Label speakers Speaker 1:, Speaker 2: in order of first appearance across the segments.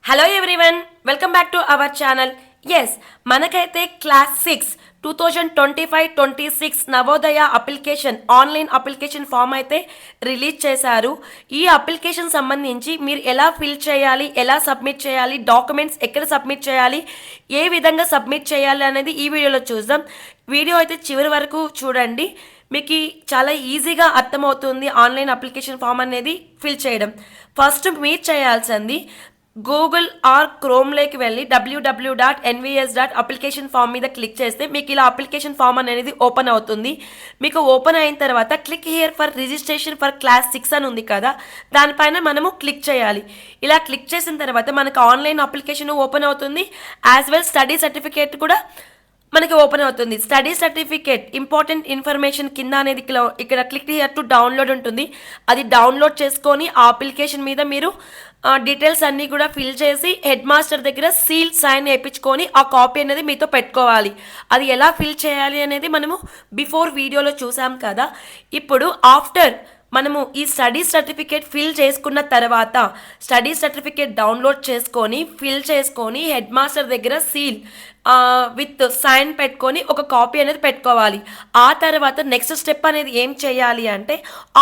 Speaker 1: Hello everyone, welcome back to our channel. Yes, మనకైతే class 6 2025-26 Navodaya application online application form అయితే release చేశారు. ఈ application సంబంధించి మీరు ఎలా ఫిల్ చేయాలి, ఎలా సబ్మిట్ చేయాలి, డాక్యుమెంట్స్ ఎక్కడ సబ్మిట్ చేయాలి, ఏ విధంగా సబ్మిట్ చేయాలి అనేది ఈ వీడియోలో చూద్దాం. వీడియో అయితే చివరి వరకు చూడండి. మీకు చాలా ఈజీగా అర్థమవుతుంది ఆన్లైన్ అప్లికేషన్ ఫామ్ అనేది ఫిల్ చేయడం. ఫస్ట్ మీరు చేయాల్సింది గూగుల్ ఆర్ క్రోమ్లోకి వెళ్ళి www.nvs.application ఫామ్ మీద క్లిక్ చేస్తే మీకు ఇలా అప్లికేషన్ ఫామ్ అనేది ఓపెన్ అవుతుంది. మీకు ఓపెన్ అయిన తర్వాత click here for registration for class 6 అని ఉంది కదా, దానిపైన మనము క్లిక్ చేయాలి. ఇలా క్లిక్ చేసిన తర్వాత మనకు ఆన్లైన్ అప్లికేషన్ ఓపెన్ అవుతుంది. యాజ్ వెల్ స్టడీ సర్టిఫికేట్ కూడా మనకి ఓపెన్ అవుతుంది. స్టడీ సర్టిఫికేట్ ఇంపార్టెంట్ ఇన్ఫర్మేషన్ కింద అనేది ఇక్కడ క్లిక్ హియర్ టు డౌన్లోడ్ ఉంటుంది. అది డౌన్లోడ్ చేసుకొని ఆ అప్లికేషన్ మీద మీరు డీటెయిల్స్ అన్నీ కూడా ఫిల్ చేసి హెడ్ మాస్టర్ దగ్గర సీల్ సైన్ వేయించుకొని ఆ కాపీ అనేది మీతో పెట్టుకోవాలి. అది ఎలా ఫిల్ చేయాలి అనేది మనము బిఫోర్ వీడియోలో చూసాం కదా. ఇప్పుడు ఆఫ్టర్ మనము ఈ స్టడీ సర్టిఫికేట్ ఫిల్ చేసుకున్న తర్వాత స్టడీ సర్టిఫికేట్ డౌన్లోడ్ చేసుకొని ఫిల్ చేసుకొని హెడ్ మాస్టర్ దగ్గర సీల్ విత్ సైన్ పెట్టుకొని ఒక కాపీ అనేది పెట్టుకోవాలి. ఆ తర్వాత నెక్స్ట్ స్టెప్ అనేది ఏం చేయాలి అంటే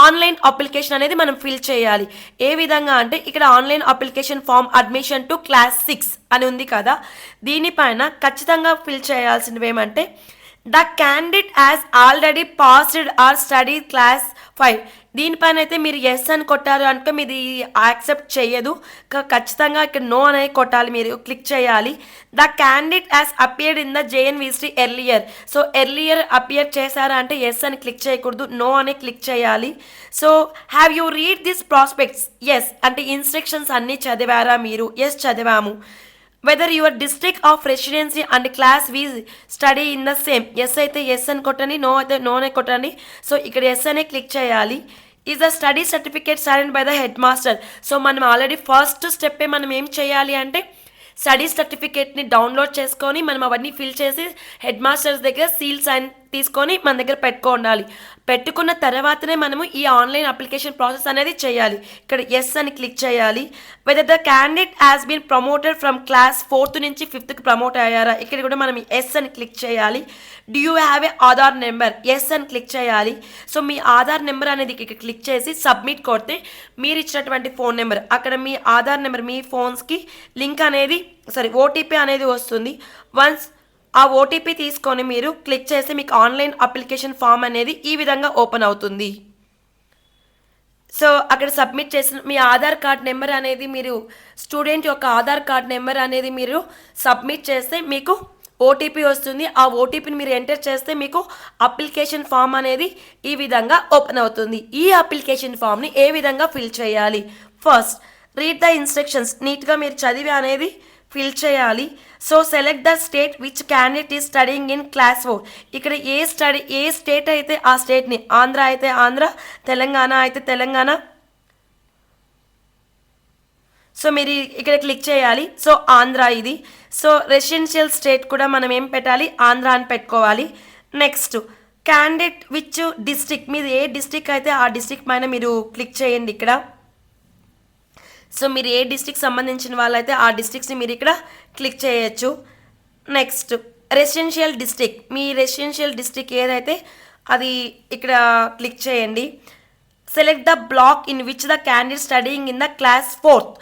Speaker 1: ఆన్లైన్ అప్లికేషన్ అనేది మనం ఫిల్ చేయాలి. ఏ విధంగా అంటే ఇక్కడ online application form admission to class 6 అని ఉంది కదా, దీనిపైన ఖచ్చితంగా ఫిల్ చేయాల్సినవి ఏమంటే the candidate has already passed or study class 5. దీనిపైన అయితే మీరు ఎస్ అని కొట్టారు అనుకో మీది యాక్సెప్ట్ చేయదు. ఖచ్చితంగా ఇక్కడ నో అనేది కొట్టాలి, మీరు క్లిక్ చేయాలి. The candidate has appeared in the JNVC earlier. So earlier appear చేశారా అంటే ఎస్ అని క్లిక్ చేయకూడదు, నో అని క్లిక్ చేయాలి. So have you read this prospectus? Yes అంటే ఇన్స్ట్రక్షన్స్ అన్నీ చదివారా మీరు? ఎస్ చదివాము. Whether your district of residency and class we study in the same. Yes అయితే ఎస్ అని కొట్టండి, నో అయితే నో అని కొట్టండి. సో ఇక్కడ ఎస్ అనే క్లిక్ చేయాలి. Is the study certificate signed by the head master. So మనం ఆల్రెడీ ఫస్ట్ స్టెప్పే మనం ఏం చేయాలి అంటే స్టడీ సర్టిఫికేట్ని డౌన్లోడ్ చేసుకొని మనం అవన్నీ ఫిల్ చేసి హెడ్ మాస్టర్స్ దగ్గర సీల్ సైన్ తీసుకొని మన దగ్గర పెట్టుకోవాలి. పెట్టుకున్న తర్వాతనే మనము ఈ ఆన్లైన్ అప్లికేషన్ ప్రాసెస్ అనేది చేయాలి. ఇక్కడ ఎస్ అని క్లిక్ చేయాలి. Whether the candidate has been promoted from class 4th నుంచి 5thకి ప్రమోట్ అయ్యారా, ఇక్కడ కూడా మనం ఎస్ అని క్లిక్ చేయాలి. Do you have a Aadhaar number? Yes అని క్లిక్ చేయాలి. సో మీ ఆధార్ నెంబర్ అనేది ఇక్కడ క్లిక్ చేసి సబ్మిట్ కొడితే మీరు ఇచ్చినటువంటి ఫోన్ నెంబర్ అక్కడ మీ ఆధార్ నెంబర్ మీ ఫోన్స్కి లింక్ అనేది ఓటీపీ అనేది వస్తుంది. వన్స్ ఆ ఓటీపీ తీసుకొని మీరు క్లిక్ చేసి మీకు ఆన్లైన్ అప్లికేషన్ ఫామ్ అనేది ఈ విధంగా ఓపెన్ అవుతుంది. సో అక్కడ సబ్మిట్ చేసిన మీ ఆధార్ కార్డ్ నెంబర్ అనేది మీరు స్టూడెంట్ యొక్క ఆధార్ కార్డ్ నెంబర్ అనేది మీరు సబ్మిట్ చేస్తే మీకు ఓటీపీ వస్తుంది. ఆ ఓటీపీని మీరు ఎంటర్ చేస్తే మీకు అప్లికేషన్ ఫామ్ అనేది ఈ విధంగా ఓపెన్ అవుతుంది. ఈ అప్లికేషన్ ఫామ్ని ఏ విధంగా ఫిల్ చేయాలి? First read the instructions. నీట్గా మీరు చదివి అనేది ఫిల్ చేయాలి. So select the state which candidate is studying in class 4. ఇక్కడ ఏ స్టేట్ అయితే ఆ స్టేట్ని, ఆంధ్ర అయితే ఆంధ్ర, తెలంగాణ అయితే తెలంగాణ. సో మీరు ఇక్కడ క్లిక్ చేయాలి. సో ఆంధ్ర ఇది. సో రెసిడెన్షియల్ స్టేట్ కూడా మనం ఏం పెట్టాలి? ఆంధ్ర అని పెట్టుకోవాలి. నెక్స్ట్ క్యాండిడేట్ విచ్ డిస్ట్రిక్ట్, మీరు ఏ డిస్ట్రిక్ట్ అయితే ఆ డిస్ట్రిక్ట్ పైన మీరు క్లిక్ చేయండి ఇక్కడ. సో మీరు ఏ డిస్ట్రిక్ట్ సంబంధించిన వాళ్ళైతే ఆ డిస్ట్రిక్ట్స్ని మీరు ఇక్కడ క్లిక్ చేయొచ్చు. నెక్స్ట్ రెసిడెన్షియల్ డిస్ట్రిక్ట్, మీ రెసిడెన్షియల్ డిస్ట్రిక్ట్ ఏదైతే అది ఇక్కడ క్లిక్ చేయండి. Select the block in which the candidate studying in the class 4th.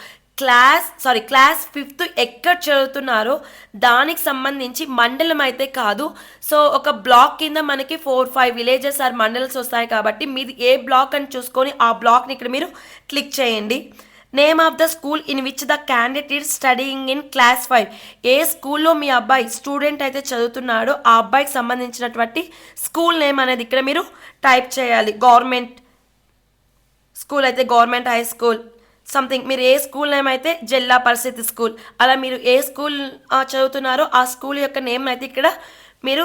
Speaker 1: Class 5th ఎక్కడ చదువుతున్నారో దానికి సంబంధించి మండలం అయితే కాదు. సో ఒక బ్లాక్ కింద మనకి 4-5 విలేజెస్ ఆర్ మండల్స్ వస్తాయి కాబట్టి మీది ఏ బ్లాక్ అని చూసుకొని ఆ బ్లాక్ని ఇక్కడ మీరు క్లిక్ చేయండి. Name of the school in which the candidate is studying in class 5. ఏ స్కూల్లో మీ అబ్బాయి స్టూడెంట్ అయితే చదువుతున్నాడో ఆ అబ్బాయికి సంబంధించినటువంటి స్కూల్ నేమ్ అనేది ఇక్కడ మీరు టైప్ చేయాలి. గవర్నమెంట్ స్కూల్ అయితే గవర్నమెంట్ హై స్కూల్ సంథింగ్, మీరు ఏ స్కూల్ నేమ్ అయితే జిల్లా పరిషత్ స్కూల్, అలా మీరు ఏ స్కూల్ చదువుతున్నారో ఆ స్కూల్ యొక్క నేమ్ అయితే ఇక్కడ మీరు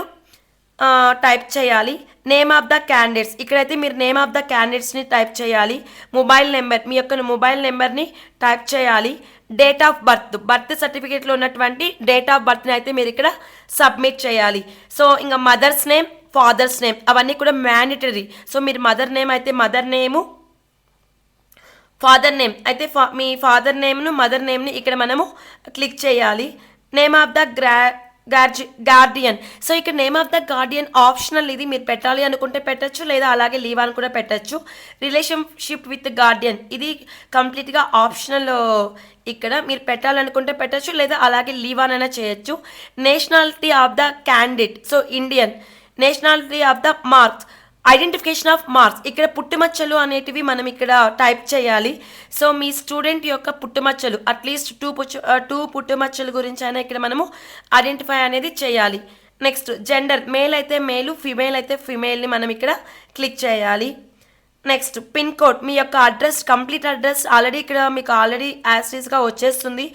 Speaker 1: టైప్ చేయాలి. నేమ్ ఆఫ్ ద క్యాండిడేట్స్, ఇక్కడైతే మీరు నేమ్ ఆఫ్ ద క్యాండిడేట్స్ని టైప్ చేయాలి. మొబైల్ నెంబర్, మీ యొక్క మొబైల్ నెంబర్ని టైప్ చేయాలి. డేట్ ఆఫ్ బర్త్ సర్టిఫికేట్లో ఉన్నటువంటి డేట్ ఆఫ్ బర్త్ని అయితే మీరు ఇక్కడ సబ్మిట్ చేయాలి. సో ఇంకా మదర్స్ నేమ్, ఫాదర్స్ నేమ్ అవన్నీ కూడా మ్యాండేటరీ. సో మీరు మదర్ నేమ్ అయితే మదర్ నేము, ఫాదర్ నేమ్ అయితే మీ ఫాదర్ నేమ్ను మదర్ నేమ్ని ఇక్కడ మనము క్లిక్ చేయాలి. Name of the guardian. So ఇక్కడ name of the guardian optional, ఇది మీరు పెట్టాలి అనుకుంటే పెట్టచ్చు, లేదా అలాగే లీవ్ అని కూడా పెట్టచ్చు. రిలేషన్షిప్ విత్ గార్డియన్ ఇది కంప్లీట్గా ఆప్షనల్, ఇక్కడ మీరు పెట్టాలనుకుంటే పెట్టచ్చు, లేదా అలాగే లీవ్ అని అయినా చేయొచ్చు. Nationality of the candidate, so Indian. Nationality of the marks, identification of marks, ఇక్కడ పుట్టుమచ్చలు అనేటివి మనం ఇక్కడ టైప్ చేయాలి. సో మీ స్టూడెంట్ యొక్క పుట్టుమచ్చలు అట్లీస్ట్ టూ పుట్టుమచ్చల గురించి అయినా ఇక్కడ మనము ఐడెంటిఫై అనేది చేయాలి. నెక్స్ట్ జెండర్, మేల్ అయితే మేలు, ఫిమేల్ అయితే ఫిమేల్ని మనం ఇక్కడ క్లిక్ చేయాలి. నెక్స్ట్ పిన్ కోడ్, మీ యొక్క అడ్రస్, కంప్లీట్ అడ్రస్ ఆల్రెడీ ఇక్కడ మీకు ఆల్రెడీ యాస్టీస్గా వచ్చేస్తుంది.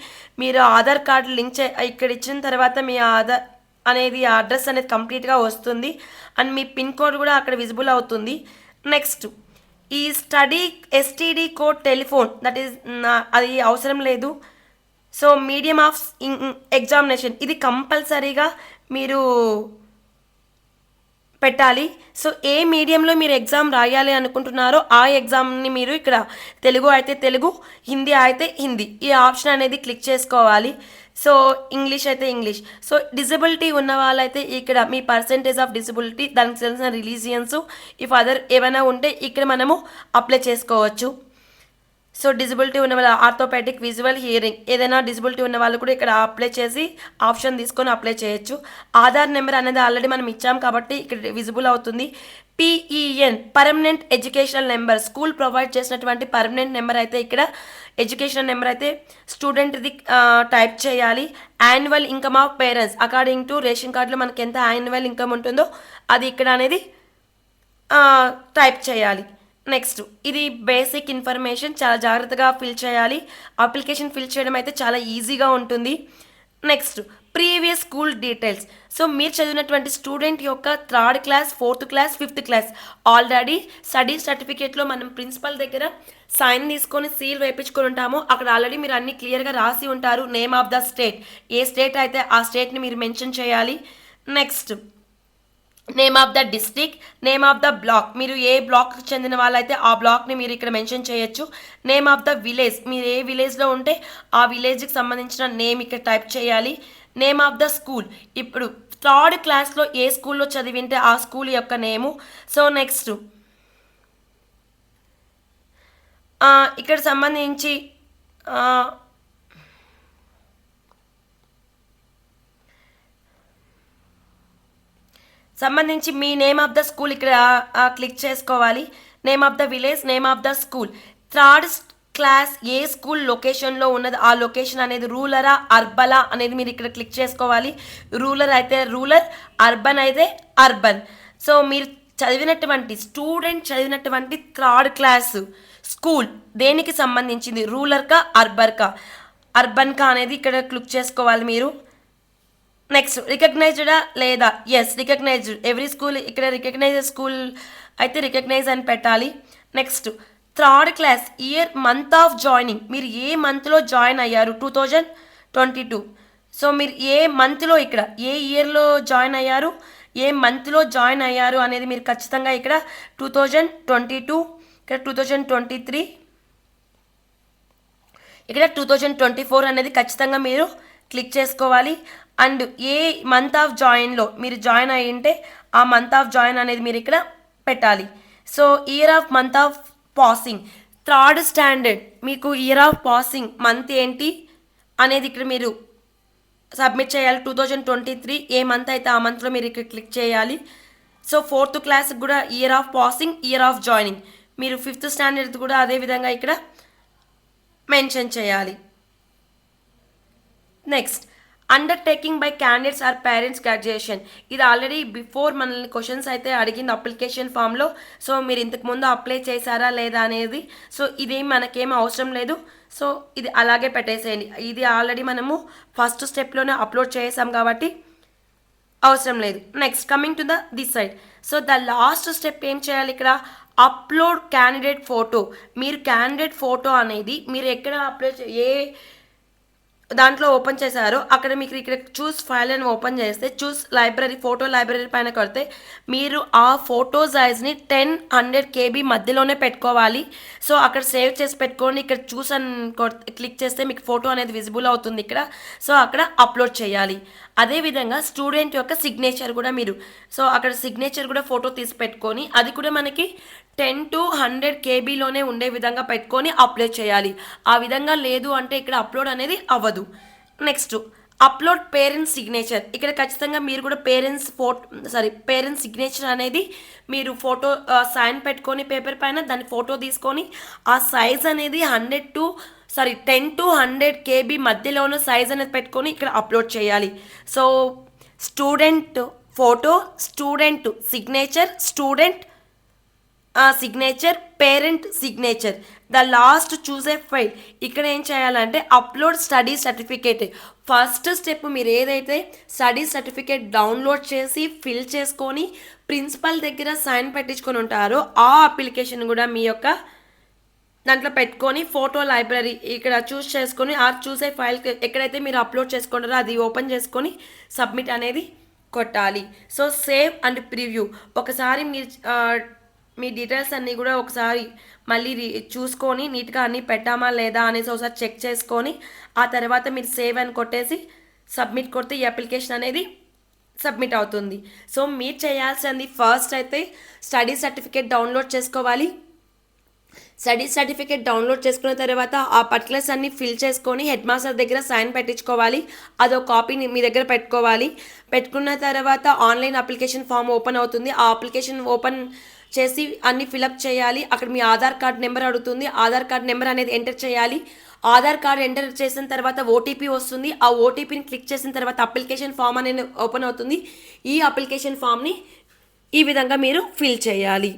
Speaker 1: మీరు ఆధార్ కార్డు లింక్ ఇక్కడ ఇచ్చిన తర్వాత మీ ఆధార్ అనేది అడ్రస్ అనేది కంప్లీట్గా వస్తుంది. అండ్ మీ పిన్ కోడ్ కూడా అక్కడ విజిబుల్ అవుతుంది. నెక్స్ట్ ఈ STD code telephone, that is అది అవసరం లేదు. సో మీడియం ఆఫ్ ఎగ్జామినేషన్ ఇది కంపల్సరీగా మీరు పెట్టాలి. సో ఏ మీడియంలో మీరు ఎగ్జామ్ రాయాలి అనుకుంటున్నారో ఆ ఎగ్జామ్ని మీరు ఇక్కడ తెలుగు అయితే తెలుగు, హిందీ అయితే హిందీ, ఈ ఆప్షన్ అనేది క్లిక్ చేసుకోవాలి. సో ఇంగ్లీష్ అయితే ఇంగ్లీష్. సో డిజబిలిటీ ఉన్న వాళ్ళైతే ఇక్కడ మీ పర్సంటేజ్ ఆఫ్ డిజబిలిటీ, దానికి తెలిసిన రిలీజియన్స్, ఇఫ్ అదర్ ఏమైనా ఉంటే ఇక్కడ మనము అప్లై చేసుకోవచ్చు. సో డిజబిలిటీ ఉన్న వాళ్ళ ఆర్థోపెడిక్, విజువల్, హియరింగ్ ఏదైనా డిజబిలిటీ ఉన్న వాళ్ళు కూడా ఇక్కడ అప్లై చేసి ఆప్షన్ తీసుకొని అప్లై చేయొచ్చు. ఆధార్ నెంబర్ అనేది ఆల్రెడీ మనం ఇచ్చాం కాబట్టి ఇక్కడ విజిబుల్ అవుతుంది. PEN permanent educational number, school provide చేసినటువంటి పర్మనెంట్ నెంబర్ అయితే ఇక్కడ ఎడ్యుకేషనల్ నెంబర్ అయితే స్టూడెంట్ది టైప్ చేయాలి. Annual income of parents according to ration కార్డులో మనకి ఎంత యాన్యువల్ ఇన్కమ్ ఉంటుందో అది ఇక్కడ అనేది టైప్ చేయాలి. నెక్స్ట్ ఇది బేసిక్ ఇన్ఫర్మేషన్, చాలా జాగ్రత్తగా ఫిల్ చేయాలి. అప్లికేషన్ ఫిల్ చేయడం అయితే చాలా ఈజీగా ఉంటుంది. Next previous school details. So మీరు చదివినటువంటి స్టూడెంట్ యొక్క 3rd class, 4th class, 5th class already study సర్టిఫికేట్లో మనం ప్రిన్సిపల్ దగ్గర సైన్ తీసుకొని సీల్ వేయించుకొని ఉంటాము. అక్కడ ఆల్రెడీ మీరు అన్ని క్లియర్గా రాసి ఉంటారు. నేమ్ ఆఫ్ ద స్టేట్, ఏ స్టేట్ అయితే ఆ స్టేట్ని మీరు మెన్షన్ చేయాలి. Next name of the district, name of the block, మీరు ఏ బ్లాక్కి చెందిన వాళ్ళైతే ఆ బ్లాక్ని మీరు ఇక్కడ మెన్షన్ చేయొచ్చు. నేమ్ ఆఫ్ ద విలేజ్, మీరు ఏ విలేజ్లో ఉంటే ఆ విలేజ్కి సంబంధించిన నేమ్ ఇక్కడ టైప్ చేయాలి. నేమ్ ఆఫ్ ద స్కూల్, ఇప్పుడు 3rd క్లాస్లో ఏ స్కూల్లో చదివింటే ఆ స్కూల్ యొక్క నేము. సో నెక్స్ట్ ఇక్కడ సంబంధించి మీ నేమ్ ఆఫ్ ద స్కూల్ ఇక్కడ క్లిక్ చేసుకోవాలి. Name of the village, name of the school, 3rd class A school లొకేషన్లో ఉన్నది ఆ లొకేషన్ అనేది రూరలా అర్బలా అనేది మీరు ఇక్కడ క్లిక్ చేసుకోవాలి. రూరల్ అయితే రూరల్, అర్బన్ అయితే అర్బన్. సో మీరు స్టూడెంట్ చదివినటువంటి 3rd క్లాస్ స్కూల్ దేనికి సంబంధించింది, రూరల్కా అర్బన్కా అనేది ఇక్కడ క్లిక్ చేసుకోవాలి మీరు. నెక్స్ట్ రికగ్నైజ్డా లేదా, ఎస్ రికగ్నైజ్డ్, ఎవ్రీ స్కూల్ ఇక్కడ రికగ్నైజ్డ్ స్కూల్ అయితే రికగ్నైజ్ అని పెట్టాలి. Next 3rd class year, month of joining, మీరు ఏ మంత్లో జాయిన్ అయ్యారు, 2022. సో మీరు ఏ మంత్లో ఇక్కడ ఏ ఇయర్లో జాయిన్ అయ్యారు, ఏ మంత్లో జాయిన్ అయ్యారు అనేది మీరు ఖచ్చితంగా ఇక్కడ 2022, ఇక్కడ 2023, ఇక్కడ 2024 అనేది ఖచ్చితంగా మీరు క్లిక్ చేసుకోవాలి. అండ్ ఏ మంత్ ఆఫ్ జాయిన్లో మీరు జాయిన్ అయ్యి ఉంటే ఆ మంత్ ఆఫ్ జాయిన్ అనేది మీరు ఇక్కడ పెట్టాలి. So year of month of passing, 3rd standard మీకు ఇయర్ ఆఫ్ పాసింగ్ మంత్ ఏంటి అనేది ఇక్కడ మీరు సబ్మిట్ చేయాలి. 2023 ఏ మంత్ అయితే ఆ మంత్లో మీరు ఇక్కడ క్లిక్ చేయాలి. సో 4th క్లాస్కి కూడా year of passing, year of joining, మీరు 5th స్టాండర్డ్ కూడా అదేవిధంగా ఇక్కడ మెన్షన్ చేయాలి. Next undertaking by candidates or parents graduation, ఇది ఆల్రెడీ బిఫోర్ మనల్ని క్వశ్చన్స్ అయితే అడిగింది అప్లికేషన్ ఫామ్లో. సో మీరు ఇంతకుముందు అప్లై చేశారా లేదా అనేది, సో ఇదేం మనకేం అవసరం లేదు. సో ఇది అలాగే పెట్టేసేయండి. ఇది ఆల్రెడీ మనము ఫస్ట్ స్టెప్లోనే అప్లోడ్ చేసాం కాబట్టి అవసరం లేదు. Next coming to this side. So the last step ఏం చేయాలి ఇక్కడ, అప్లోడ్ క్యాండిడేట్ ఫోటో. మీరు క్యాండిడేట్ ఫోటో అనేది మీరు ఎక్కడ అప్లోడ్ ఏ దాంట్లో ఓపెన్ చేశారో అక్కడ మీకు ఇక్కడ చూస్ ఫైల్ అని ఓపెన్ చేస్తే చూస్ లైబ్రరీ ఫోటో లైబ్రరీ పైన కొడితే మీరు ఆ ఫోటో సైజ్ని 10-100 KB మధ్యలోనే పెట్టుకోవాలి. సో అక్కడ సేవ్ చేసి పెట్టుకోండి. ఇక్కడ చూస్ అని క్లిక్ చేస్తే మీకు ఫోటో అనేది విజిబుల్ అవుతుంది ఇక్కడ. సో అక్కడ అప్లోడ్ చేయాలి. అదేవిధంగా స్టూడెంట్ యొక్క సిగ్నేచర్ కూడా మీరు సో అక్కడ సిగ్నేచర్ కూడా ఫోటో తీసి పెట్టుకొని అది కూడా మనకి 10-100 KBలోనే ఉండే విధంగా పెట్టుకొని అప్లోడ్ చేయాలి. ఆ విధంగా లేదు అంటే ఇక్కడ అప్లోడ్ అనేది అవ్వదు. Next upload parents signature. ఇక్కడ ఖచ్చితంగా మీరు కూడా పేరెంట్స్ సిగ్నేచర్ అనేది మీరు ఫోటో సైన్ పెట్టుకొని పేపర్ పైన దాని ఫోటో తీసుకొని ఆ సైజ్ అనేది 10-100 KB మధ్యలోనే సైజ్ అనేది పెట్టుకొని ఇక్కడ అప్లోడ్ చేయాలి. So student photo, student signature, signature, parent signature, the last choose A file. ఇక్కడ ఏం చేయాలంటే upload study certificate. First step మీరు ఏదైతే స్టడీ సర్టిఫికేట్ డౌన్లోడ్ చేసి ఫిల్ చేసుకొని ప్రిన్సిపల్ దగ్గర సైన్ పెట్టించుకొని ఉంటారో ఆ అప్లికేషన్ కూడా మీ యొక్క దాంట్లో పెట్టుకొని ఫోటో లైబ్రరీ ఇక్కడ చూస్ చేసుకొని ఆ చూసే ఫైల్ ఎక్కడైతే మీరు అప్లోడ్ చేసుకుంటారో అది ఓపెన్ చేసుకొని సబ్మిట్ అనేది కొట్టాలి. So save and preview. ఒకసారి మీరు మీ డీటెయిల్స్ అన్నీ కూడా ఒకసారి మళ్ళీ చూసుకొని నీట్గా అన్నీ పెట్టామా లేదా అనేసి ఒకసారి చెక్ చేసుకొని ఆ తర్వాత మీరు సేవ్ అని కొట్టేసి సబ్మిట్ కొడితే ఈ అప్లికేషన్ అనేది సబ్మిట్ అవుతుంది. సో మీరు చేయాల్సింది ఫస్ట్ అయితే స్టడీ సర్టిఫికేట్ డౌన్లోడ్ చేసుకోవాలి. స్టడీ సర్టిఫికేట్ డౌన్లోడ్ చేసుకున్న తర్వాత ఆ పర్టికులర్స్ అన్ని ఫిల్ చేసుకొని హెడ్ మాస్టర్ దగ్గర సైన్ పెట్టించుకోవాలి. అదో కాపీని మీ దగ్గర పెట్టుకోవాలి. పెట్టుకున్న తర్వాత ఆన్లైన్ అప్లికేషన్ ఫామ్ ఓపెన్ అవుతుంది. ఆ అప్లికేషన్ ఓపెన్ చేసి అన్ని ఫిలప్ చేయాలి. అక్కడ మీ ఆధార్ కార్డ్ నెంబర్ అడుగుతుంది. ఆధార్ కార్డ్ నెంబర్ అనేది ఎంటర్ చేయాలి. ఆధార్ కార్డ్ ఎంటర్ చేసిన తర్వాత ఓటీపీ వస్తుంది. ఆ ఓటీపీని క్లిక్ చేసిన తర్వాత అప్లికేషన్ ఫామ్ అనేది ఓపెన్ అవుతుంది. ఈ అప్లికేషన్ ఫామ్ని ఈ విధంగా మీరు ఫిల్ చేయాలి.